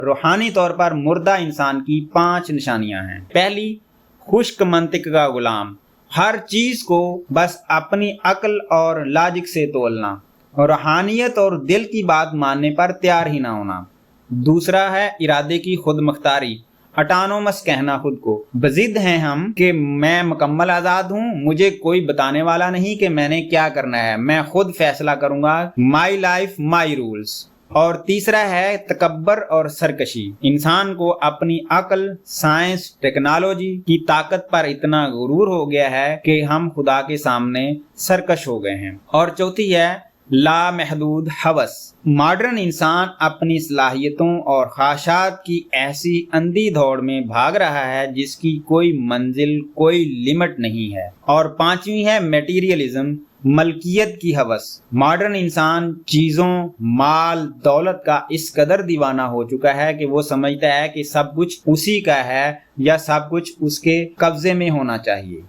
रूहानी तौर पर मुर्दा इंसान की 5 निशानियां हैं। पहली, खुश्क मंतिक का गुलाम, हर चीज को बस अपनी अक्ल और लॉजिक से तोलना, रूहानियत और दिल की बात मानने पर तैयार ही ना होना। दूसरा है इरादे की खुद मुख्तारी, ऑटोनोमस कहना खुद को, बजिद हैं हम कि मैं मुकम्मल आज़ाद हूँ, मुझे कोई बताने वाला नहीं कि मैंने क्या करना है, मैं खुद फैसला करूँगा, माई लाइफ माई रूल्स। और तीसरा है तकब्बर और सरकशी, इंसान को अपनी अक्ल, साइंस, टेक्नोलॉजी की ताकत पर इतना गुरूर हो गया है कि हम खुदा के सामने सरकश हो गए हैं। और चौथी है ला महदूद हवस, मॉडर्न इंसान अपनी सलाहियतों और ख्वाहिशात की ऐसी अंधी दौड़ में भाग रहा है जिसकी कोई मंजिल, कोई लिमिट नहीं है। और पांचवी है मटेरियलिज्म, मलकियत की हवस, मॉडर्न इंसान चीज़ों, माल, दौलत का इस कदर दीवाना हो चुका है कि वो समझता है कि सब कुछ उसी का है या सब कुछ उसके कब्जे में होना चाहिए।